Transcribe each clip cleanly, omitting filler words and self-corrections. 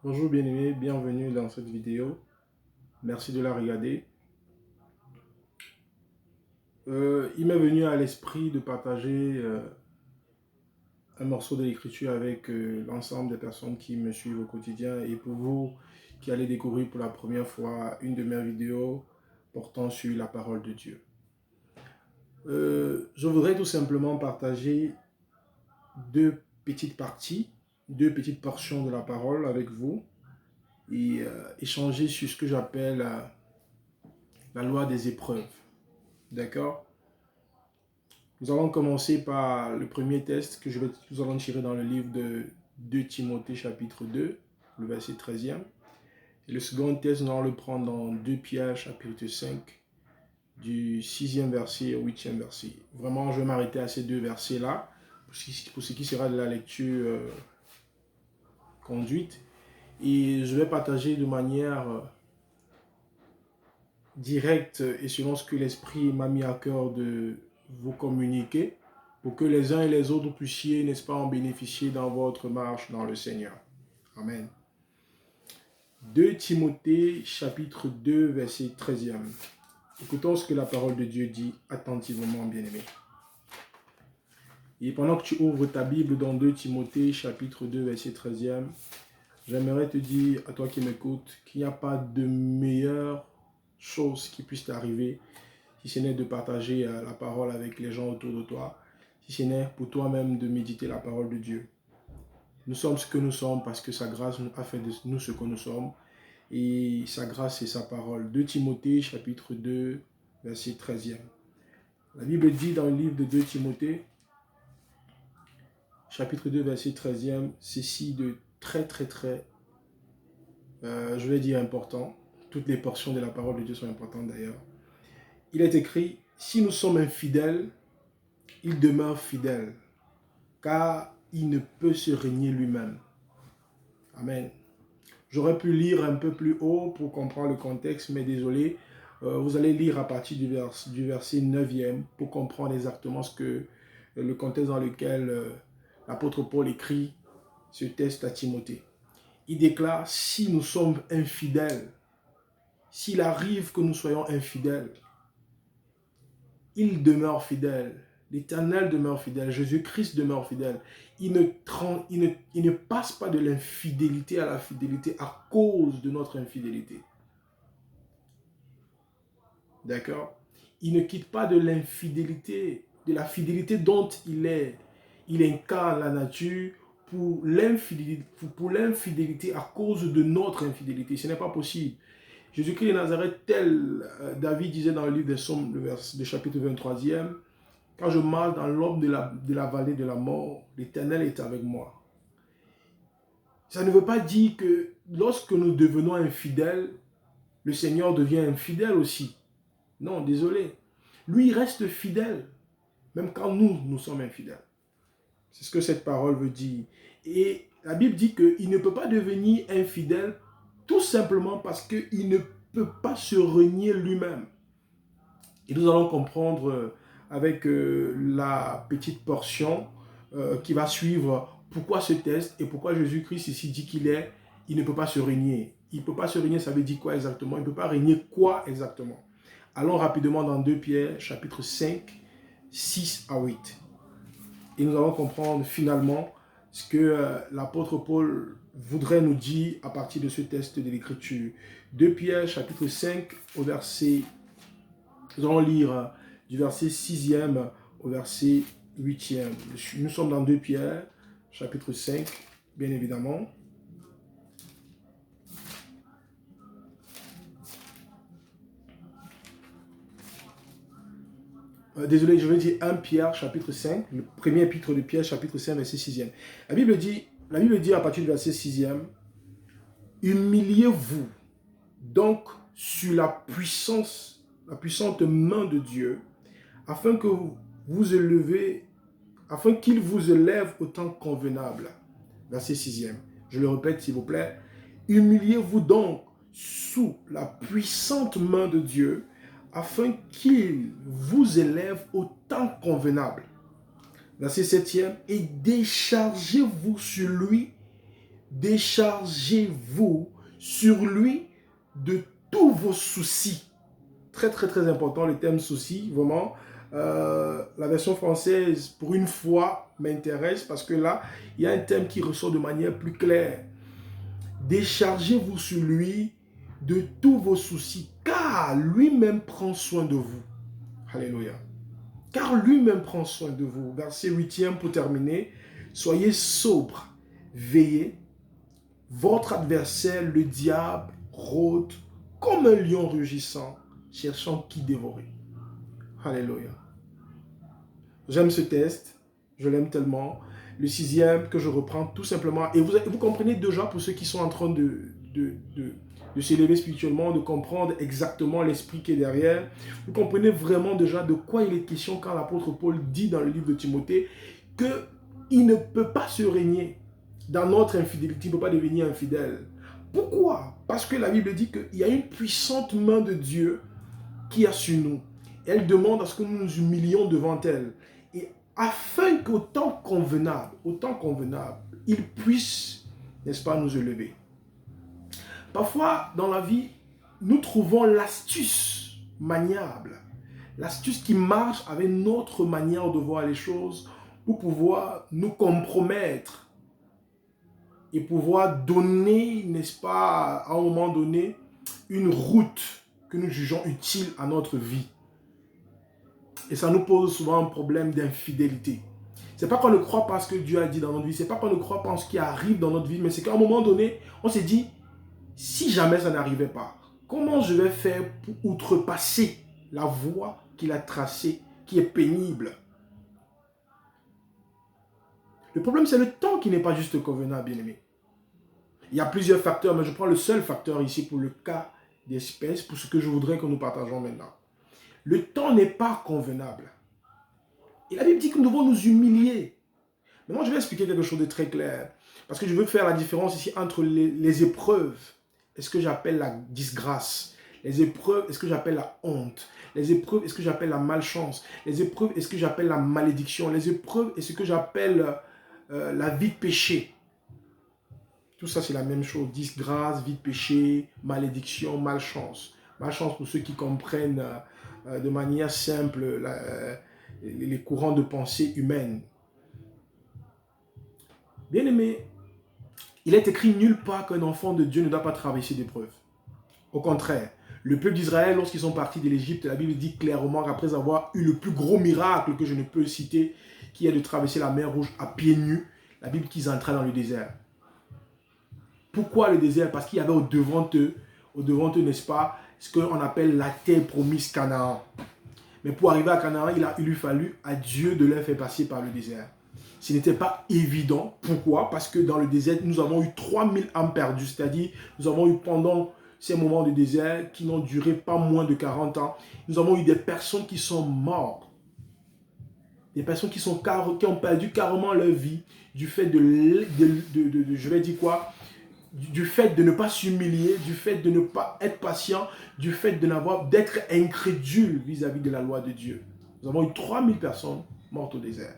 Bonjour bien-aimés, bienvenue dans cette vidéo. Merci de la regarder. Il m'est venu à l'esprit de partager un morceau de l'écriture avec l'ensemble des personnes qui me suivent au quotidien et pour vous qui allez découvrir pour la première fois une de mes vidéos portant sur la parole de Dieu. Je voudrais tout simplement partager deux petites parties, deux petites portions de la parole avec vous et échanger sur ce que j'appelle la loi des épreuves. D'accord? Nous allons commencer par le premier test que nous allons tirer dans le livre de 2 Timothée chapitre 2, le verset 13e. Et le second test, nous allons le prendre dans 2 Pierre chapitre 5, du 6e verset au 8e verset. Vraiment, je vais m'arrêter à ces deux versets-là, pour ce qui sera de la lecture conduite. Et je vais partager de manière directe et selon ce que l'Esprit m'a mis à cœur de vous communiquer pour que les uns et les autres puissiez, n'est-ce pas, en bénéficier dans votre marche dans le Seigneur. Amen. 2 Timothée chapitre 2 verset 13e. Écoutons ce que la parole de Dieu dit attentivement, bien-aimé. Et pendant que tu ouvres ta Bible dans 2 Timothée chapitre 2 verset 13e, j'aimerais te dire à toi qui m'écoutes qu'il n'y a pas de meilleure chose qui puisse t'arriver si ce n'est de partager la parole avec les gens autour de toi, si ce n'est pour toi-même de méditer la parole de Dieu. Nous sommes ce que nous sommes parce que sa grâce a fait de nous ce que nous sommes. Et sa grâce et sa parole. 2 Timothée chapitre 2 verset 13e. La Bible dit dans le livre de 2 Timothée chapitre 2 verset 13e, ceci de très, je vais dire important. Toutes les portions de la parole de Dieu sont importantes d'ailleurs. Il est écrit, si nous sommes infidèles, il demeure fidèle, car il ne peut se régner lui-même. Amen. J'aurais pu lire un peu plus haut pour comprendre le contexte, mais désolé, vous allez lire à partir du verset 9e pour comprendre exactement le contexte dans lequel l'apôtre Paul écrit ce texte à Timothée. Il déclare, si nous sommes infidèles, s'il arrive que nous soyons infidèles, il demeure fidèle. L'Éternel demeure fidèle. Jésus-Christ demeure fidèle. Il ne passe pas de l'infidélité à la fidélité à cause de notre infidélité. D'accord? Il ne quitte pas de l'infidélité, de la fidélité dont il incarne la nature pour l'infidélité à cause de notre infidélité. Ce n'est pas possible. Jésus-Christ de Nazareth, tel David disait dans le livre des Psaumes, le chapitre 23e, quand je marche dans l'ombre de la vallée de la mort, l'Éternel est avec moi. Ça ne veut pas dire que lorsque nous devenons infidèles, le Seigneur devient infidèle aussi. Non, désolé. Lui, il reste fidèle, même quand nous sommes infidèles. C'est ce que cette parole veut dire. Et la Bible dit qu'il ne peut pas devenir infidèle tout simplement parce qu'il ne peut pas se renier lui-même. Et nous allons comprendre avec la petite portion qui va suivre pourquoi ce test et pourquoi Jésus-Christ ici dit il ne peut pas se régner. Il ne peut pas se régner, ça veut dire quoi exactement? Il ne peut pas régner quoi exactement? Allons rapidement dans 2 Pierre, chapitre 5, 6 à 8. Et nous allons comprendre finalement ce que l'apôtre Paul voudrait nous dire à partir de ce texte de l'Écriture. 2 Pierre, chapitre 5, au verset... Nous allons lire du verset 6e au verset 8e. Nous sommes dans 2 Pierre, chapitre 5, bien évidemment. Désolé, je vais dire 1 Pierre, chapitre 5, le premier épître de Pierre, chapitre 5, verset 6e. La Bible dit à partir du verset 6e, « Humiliez-vous donc sur la puissante main de Dieu, afin qu'il vous élève au temps convenable. » Verset 6e. Je le répète s'il vous plaît. « Humiliez-vous donc sous la puissante main de Dieu, afin qu'il vous élève au temps convenable. » Verset 7e. « Et déchargez-vous sur lui déchargez-vous sur lui de tous vos soucis. Très, très, très important le thème soucis, vraiment. La version française, pour une fois, m'intéresse parce que là, il y a un thème qui ressort de manière plus claire. Déchargez-vous sur lui de tous vos soucis, car lui-même prend soin de vous. Alléluia. Car lui-même prend soin de vous. Verset 8e pour terminer. Soyez sobres, veillez. Votre adversaire, le diable, rôde comme un lion rugissant, cherchant qui dévorer. Alléluia. J'aime ce test, je l'aime tellement. Le 6e que je reprends tout simplement. Et vous comprenez déjà, pour ceux qui sont en train de s'élever spirituellement, de comprendre exactement l'esprit qui est derrière. Vous comprenez vraiment déjà de quoi il est question quand l'apôtre Paul dit dans le livre de Timothée qu'il ne peut pas se régner dans notre infidélité, il ne peut pas devenir infidèle. Pourquoi? Parce que la Bible dit qu'il y a une puissante main de Dieu qui est sur nous. Elle demande à ce que nous nous humilions devant elle. Et afin qu'au temps convenable, il puisse, n'est-ce pas, nous élever. Parfois, dans la vie, nous trouvons l'astuce maniable, l'astuce qui marche avec notre manière de voir les choses pour pouvoir nous compromettre et pouvoir donner, n'est-ce pas, à un moment donné, une route que nous jugeons utile à notre vie. Et ça nous pose souvent un problème d'infidélité. Ce n'est pas qu'on ne croit pas ce que Dieu a dit dans notre vie, ce n'est pas qu'on ne croit pas en ce qui arrive dans notre vie, mais c'est qu'à un moment donné, on s'est dit, si jamais ça n'arrivait pas, comment je vais faire pour outrepasser la voie qu'il a tracée, qui est pénible? Le problème, c'est le temps qui n'est pas juste convenable, bien-aimé. Il y a plusieurs facteurs, mais je prends le seul facteur ici pour le cas d'espèce, pour ce que je voudrais que nous partageons maintenant. Le temps n'est pas convenable. Et la Bible dit que nous devons nous humilier. Maintenant, je vais expliquer quelque chose de très clair. Parce que je veux faire la différence ici entre les épreuves et ce que j'appelle la disgrâce. Les épreuves et ce que j'appelle la honte. Les épreuves et ce que j'appelle la malchance. Les épreuves et ce que j'appelle la malédiction. Les épreuves et ce que j'appelle la vie de péché. Tout ça, c'est la même chose. Disgrâce, vie de péché, malédiction, malchance. Malchance pour ceux qui comprennent de manière simple les courants de pensée humaines. Bien-aimé, il est écrit nulle part qu'un enfant de Dieu ne doit pas traverser d'épreuves. Au contraire, le peuple d'Israël, lorsqu'ils sont partis de l'Égypte, la Bible dit clairement qu'après avoir eu le plus gros miracle que je ne peux citer, qui est de traverser la mer Rouge à pieds nus, la Bible dit qu'ils entraient dans le désert. Pourquoi le désert? Parce qu'il y avait au-devant d'eux, n'est-ce pas, ce qu'on appelle la terre promise Canaan. Mais pour arriver à Canaan, il lui fallu à Dieu de leur faire passer par le désert. Ce n'était pas évident. Pourquoi? Parce que dans le désert, nous avons eu 3000 âmes perdues. C'est-à-dire, nous avons eu pendant ces moments de désert qui n'ont duré pas moins de 40 ans, nous avons eu des personnes qui sont mortes. Des personnes qui ont perdu carrément leur vie du fait je vais dire quoi? Du fait de ne pas s'humilier, du fait de ne pas être patient, du fait d'être incrédule vis-à-vis de la loi de Dieu. Nous avons eu 3000 personnes mortes au désert.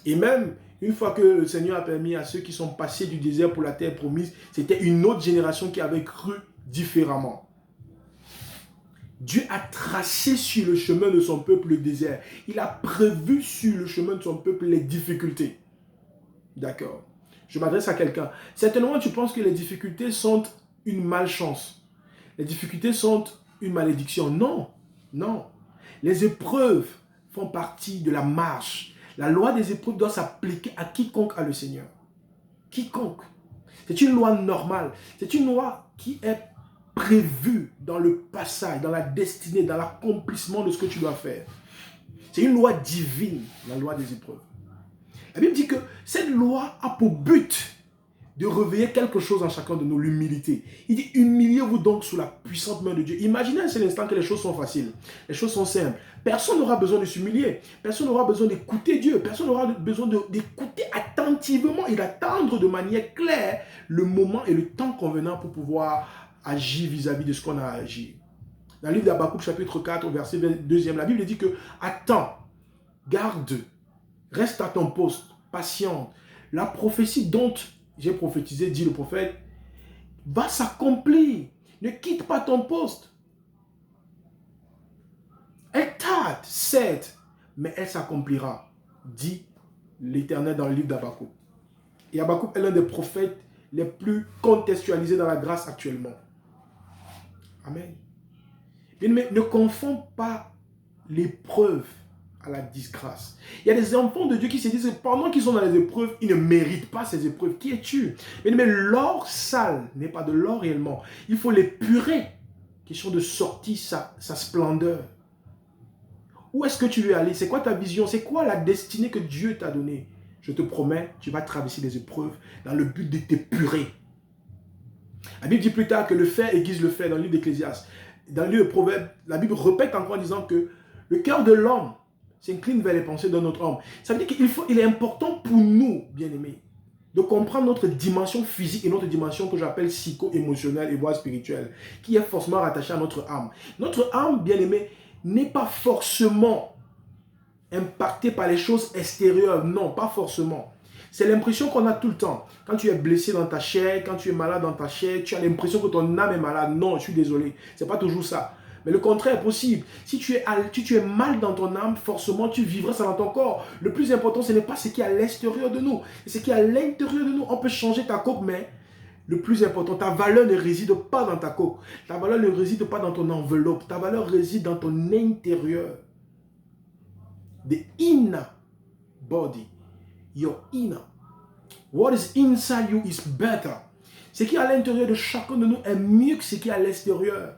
Et même, une fois que le Seigneur a permis à ceux qui sont passés du désert pour la terre promise, c'était une autre génération qui avait cru différemment. Dieu a tracé sur le chemin de son peuple le désert. Il a prévu sur le chemin de son peuple les difficultés. D'accord? Je m'adresse à quelqu'un. Certainement, tu penses que les difficultés sont une malchance. Les difficultés sont une malédiction. Non, non. Les épreuves font partie de la marche. La loi des épreuves doit s'appliquer à quiconque a le Seigneur. Quiconque. C'est une loi normale. C'est une loi qui est prévue dans le passage, dans la destinée, dans l'accomplissement de ce que tu dois faire. C'est une loi divine, la loi des épreuves. La Bible dit que cette loi a pour but de réveiller quelque chose en chacun de nous, l'humilité. Il dit, humiliez-vous donc sous la puissante main de Dieu. Imaginez un seul instant que les choses sont faciles, les choses sont simples. Personne n'aura besoin de s'humilier, personne n'aura besoin d'écouter Dieu, personne n'aura besoin d'écouter attentivement et d'attendre de manière claire le moment et le temps convenant pour pouvoir agir vis-à-vis de ce qu'on a à agir. Dans le livre d'Habakkuk, chapitre 4, verset 2, la Bible dit que attends, garde, reste à ton poste, patiente. La prophétie dont j'ai prophétisé, dit le prophète, va s'accomplir. Ne quitte pas ton poste. Elle tarde, certes, mais elle s'accomplira, dit l'Éternel dans le livre d'Habakkuk. Et Habakkuk est l'un des prophètes les plus contextualisés dans la grâce actuellement. Amen. Mais ne confonds pas l'épreuve à la disgrâce. Il y a des enfants de Dieu qui se disent que pendant qu'ils sont dans les épreuves, ils ne méritent pas ces épreuves. Qui es-tu? Mais l'or sale n'est pas de l'or réellement. Il faut l'épurer. Question de sortir sa splendeur. Où est-ce que tu veux aller? C'est quoi ta vision? C'est quoi la destinée que Dieu t'a donnée? Je te promets, tu vas traverser des épreuves dans le but de t'épurer. La Bible dit plus tard que le fer aiguise le fer dans le livre d'Ecclésiaste. Dans le livre de Proverbes, la Bible répète encore en disant que le cœur de l'homme s'incline vers les pensées d'un autre homme. Ça veut dire qu'il est important pour nous, bien-aimés, de comprendre notre dimension physique et notre dimension que j'appelle psycho-émotionnelle et voire spirituelle, qui est forcément rattachée à notre âme. Notre âme, bien-aimée, n'est pas forcément impactée par les choses extérieures. Non, pas forcément. C'est l'impression qu'on a tout le temps. Quand tu es blessé dans ta chair, quand tu es malade dans ta chair, tu as l'impression que ton âme est malade. Non, je suis désolé. Ce n'est pas toujours ça. Mais le contraire est possible. Si tu es mal dans ton âme, forcément, tu vivras ça dans ton corps. Le plus important, ce n'est pas ce qui est à l'extérieur de nous. C'est ce qui est à l'intérieur de nous. On peut changer ta coque, mais le plus important, ta valeur ne réside pas dans ta coque. Ta valeur ne réside pas dans ton enveloppe. Ta valeur réside dans ton intérieur. The inner body. Your inner. What is inside you is better. Ce qui est à l'intérieur de chacun de nous est mieux que ce qui est à l'extérieur.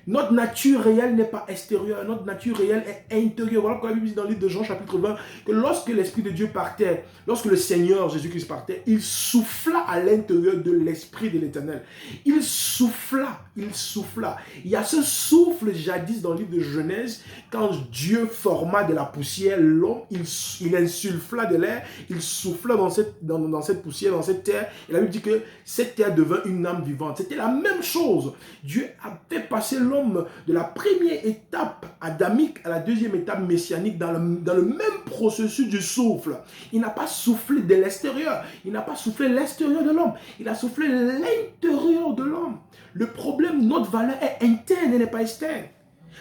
Notre nature réelle n'est pas extérieure, notre nature réelle est intérieure. Voilà pourquoi la Bible dit dans le livre de Jean chapitre 20 que lorsque l'Esprit de Dieu partait, lorsque le Seigneur Jésus-Christ partait, il souffla à l'intérieur de l'Esprit de l'Éternel. Il souffla, il souffla. Il y a ce souffle jadis dans le livre de Genèse, quand Dieu forma de la poussière l'homme, il insuffla de l'air, il souffla dans cette poussière, dans cette terre. Et la Bible dit que cette terre devint une âme vivante. C'était la même chose. Dieu a fait passer l'homme de la première étape adamique à la deuxième étape messianique dans le même processus du souffle. Il n'a pas soufflé de l'extérieur. Il n'a pas soufflé l'extérieur de l'homme. Il a soufflé l'intérieur de l'homme. Le problème, notre valeur est interne, elle n'est pas externe.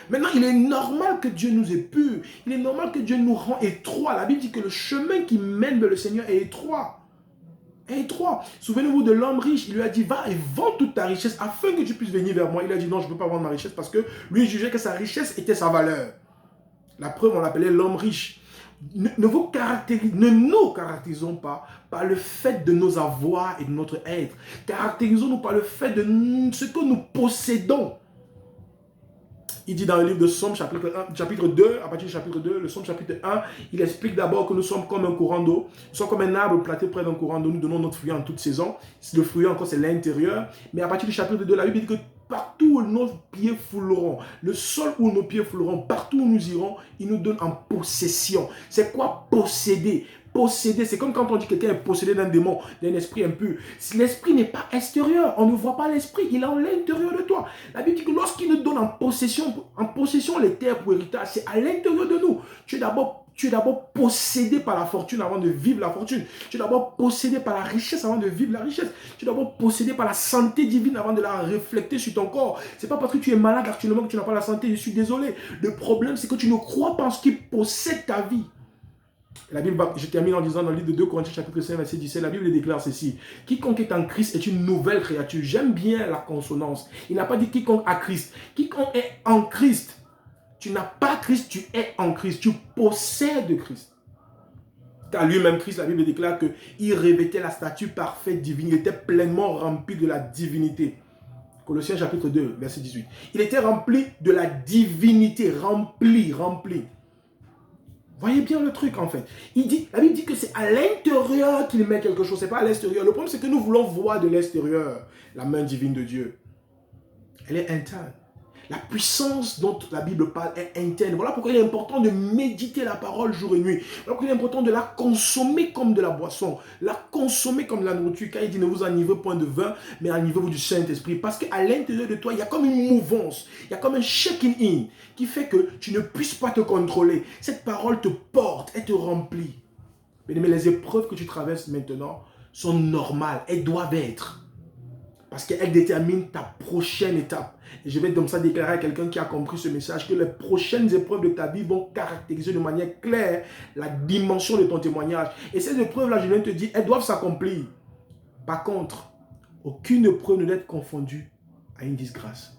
Maintenant, il est normal que Dieu nous épure. Il est normal que Dieu nous rend étroits. La Bible dit que le chemin qui mène vers le Seigneur est étroit. Étroit. Souvenez-vous de l'homme riche. Il lui a dit, va et vends toute ta richesse afin que tu puisses venir vers moi. Il a dit, non, je ne peux pas vendre ma richesse parce que lui il jugeait que sa richesse était sa valeur. La preuve, on l'appelait l'homme riche. Ne nous caractérisons pas par le fait de nos avoirs et de notre être. Caractérisons-nous par le fait de ce que nous possédons. Il dit dans le livre de Somme, chapitre 2, à partir du chapitre 2, le Somme chapitre 1, il explique d'abord que nous sommes comme un courant d'eau. Nous sommes comme un arbre planté près d'un courant d'eau. Nous donnons notre fruit en toute saison. Le fruit encore, c'est l'intérieur. Mais à partir du chapitre 2, la Bible dit que partout où nos pieds fouleront, le sol où nos pieds fouleront, partout où nous irons, il nous donne en possession. C'est quoi posséder? Posséder, c'est comme quand on dit que quelqu'un est possédé d'un démon, d'un esprit impur. Si l'esprit n'est pas extérieur, on ne voit pas l'esprit, il est en l'intérieur de toi. La Bible dit que lorsqu'il nous donne en possession les terres pour héritage, c'est à l'intérieur de nous. Tu es d'abord possédé par la fortune avant de vivre la fortune. Tu es d'abord possédé par la richesse avant de vivre la richesse. Tu es d'abord possédé par la santé divine avant de la refléter sur ton corps. Ce n'est pas parce que tu es malade actuellement que tu n'as pas la santé. Je suis désolé. Le problème, c'est que tu ne crois pas en ce qui possède ta vie. La Bible, je termine en disant dans le livre de 2 Corinthiens chapitre 5 verset 17, la Bible déclare ceci: quiconque est en Christ est une nouvelle créature. J'aime bien la consonance. Il n'a pas dit quiconque a Christ. Quiconque est en Christ. Tu n'as pas Christ, tu es en Christ. Tu possèdes Christ. Car lui-même, Christ, la Bible déclare qu'il revêtait la stature parfaite divine. Il était pleinement rempli de la divinité. Colossiens chapitre 2 verset 18. Il était rempli de la divinité. Rempli. Voyez bien le truc en fait. La Bible dit que c'est à l'intérieur qu'il met quelque chose, c'est pas à l'extérieur. Le problème c'est que nous voulons voir de l'extérieur la main divine de Dieu. Elle est interne. La puissance dont la Bible parle est interne. Voilà pourquoi il est important de méditer la parole jour et nuit. Voilà pourquoi il est important de la consommer comme de la boisson. La consommer comme de la nourriture. Car il dit ne vous enivrez point de vin, mais enivrez-vous du Saint-Esprit. Parce qu'à l'intérieur de toi, il y a comme une mouvance. Il y a comme un shaking in qui fait que tu ne puisses pas te contrôler. Cette parole te porte, elle te remplit. Mais les épreuves que tu traverses maintenant sont normales, elles doivent être. Parce qu'elles déterminent ta prochaine étape. Et je vais comme ça déclarer à quelqu'un qui a compris ce message que les prochaines épreuves de ta vie vont caractériser de manière claire la dimension de ton témoignage. Et ces épreuves-là, je viens de te dire, elles doivent s'accomplir. Par contre, aucune épreuve ne doit être confondue à une disgrâce.